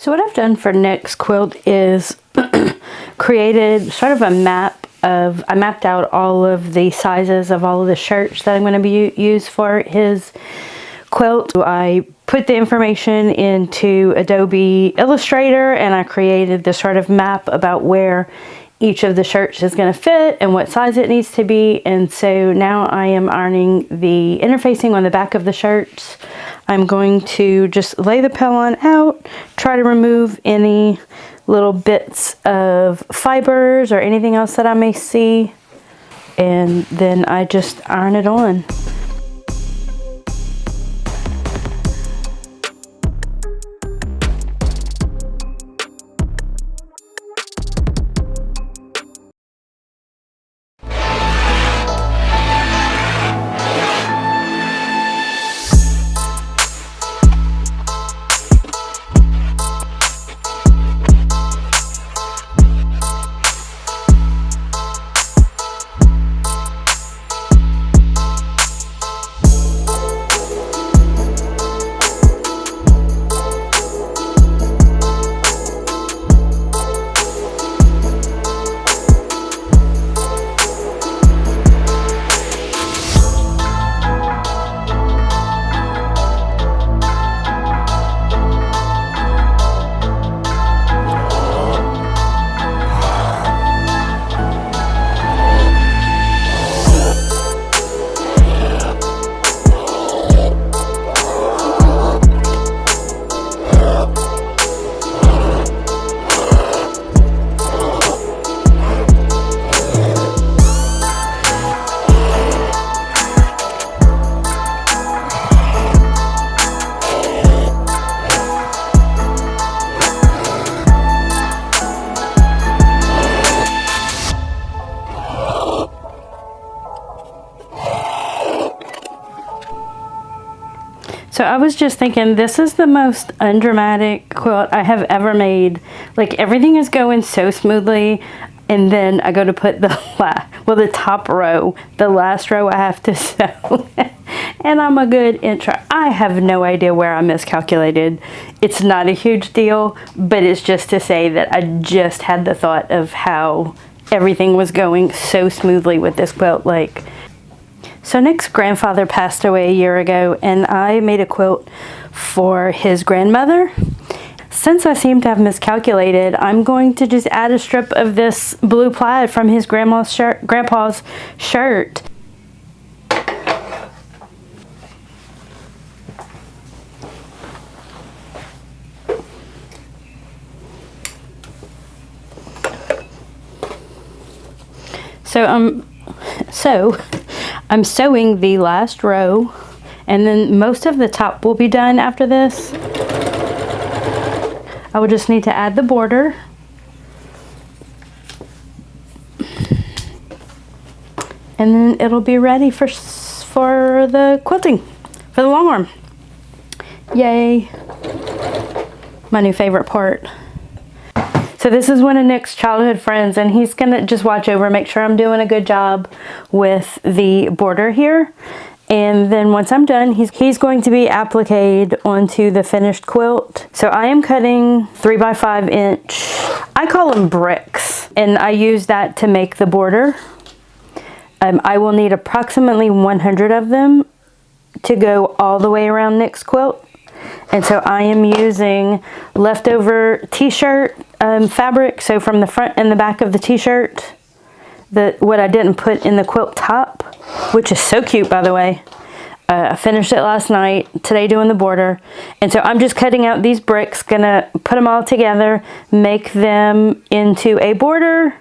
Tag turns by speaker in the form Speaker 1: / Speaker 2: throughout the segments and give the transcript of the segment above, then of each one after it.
Speaker 1: So what I've done for Nick's quilt is created sort of a map of, I mapped out all of the sizes of all of the shirts that I'm going to be used for his quilt. I put the information into Adobe Illustrator and I created this sort of map about where each of the shirts is going to fit and what size it needs to be. And so now I am ironing the interfacing on the back of the shirts. I'm going to just lay the Pellon out, try to remove any little bits of fibers or anything else that I may see, and then I just iron it on. So I was just thinking, this is the most undramatic quilt I have ever made. Like, everything is going so smoothly, and then I go to put the the top row, the last row I have to sew, and I'm a good inch. I have no idea where I miscalculated. It's not a huge deal, but it's just to say that I just had the thought of how everything was going so smoothly with this quilt. Like, so Nick's grandfather passed away a year ago, and I made a quilt for his grandmother. Since I seem to have miscalculated, I'm going to just add a strip of this blue plaid from his grandpa's shirt. So I'm sewing the last row, and then most of the top will be done after this. I will just need to add the border. And then it'll be ready for the quilting, for the long arm. Yay. My new favorite part. So this is one of Nick's childhood friends, and he's gonna just watch over, make sure I'm doing a good job with the border here. And then once I'm done, he's going to be appliqued onto the finished quilt. So I am cutting 3x5 inch, I call them bricks, and I use that to make the border. I will need approximately 100 of them to go all the way around Nick's quilt. And so I am using leftover t-shirt fabric, so from the front and the back of the t-shirt, what I didn't put in the quilt top, which is so cute, by the way. I finished it last night, today doing the border. And so I'm just cutting out these bricks, gonna put them all together, make them into a border.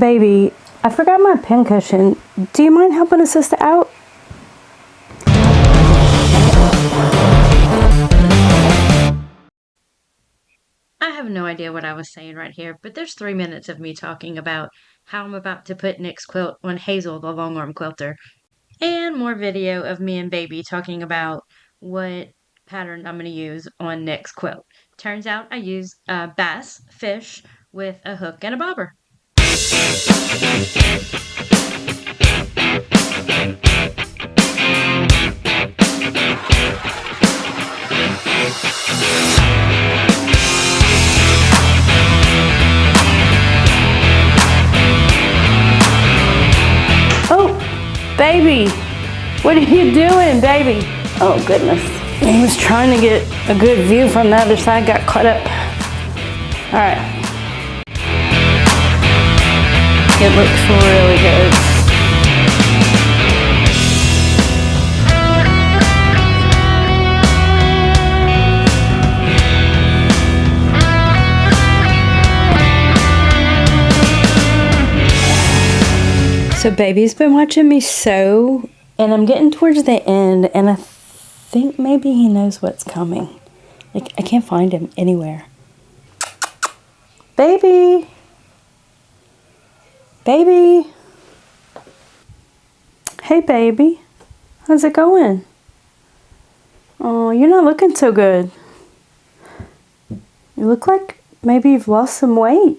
Speaker 1: Baby, I forgot my pincushion. Do you mind helping a sister out? I have no idea what I was saying right here, but there's 3 minutes of me talking about how I'm about to put Nick's quilt on Hazel, the long arm quilter, and more video of me and Baby talking about what pattern I'm going to use on Nick's quilt. Turns out I use a bass fish with a hook and a bobber. Baby, what are you doing, baby? Oh, goodness. He was trying to get a good view from the other side, got caught up. All right. It looks really good. So Baby's been watching me sew, and I'm getting towards the end, and I think maybe he knows what's coming. Like, I can't find him anywhere. Baby! Baby! Hey, baby. How's it going? Oh, you're not looking so good. You look like maybe you've lost some weight.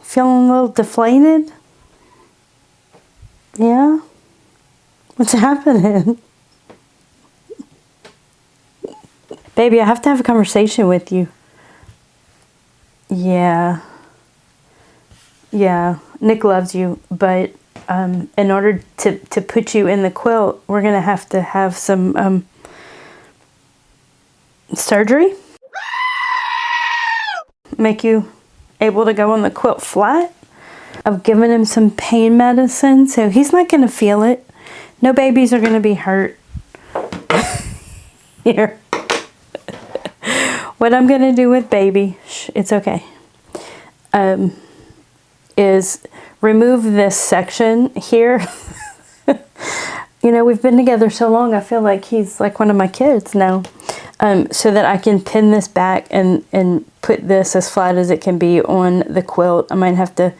Speaker 1: Feeling a little deflated? Yeah? What's happening? Baby, I have to have a conversation with you. Yeah. Yeah. Nick loves you, but in order to put you in the quilt, we're going to have some surgery. Make you able to go on the quilt flat. I've given him some pain medicine, so he's not going to feel it. No babies are going to be hurt. Here. What I'm going to do with Baby, it's okay, is remove this section here. You know, we've been together so long, I feel like he's like one of my kids now. So that I can pin this back and put this as flat as it can be on the quilt. I might have to,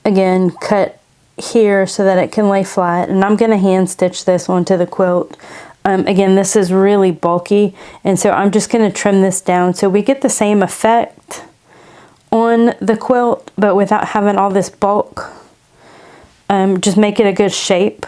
Speaker 1: again, cut here so that it can lay flat, and I'm going to hand stitch this onto the quilt. Again, this is really bulky, and so I'm just going to trim this down so we get the same effect on the quilt, but without having all this bulk. Just make it a good shape.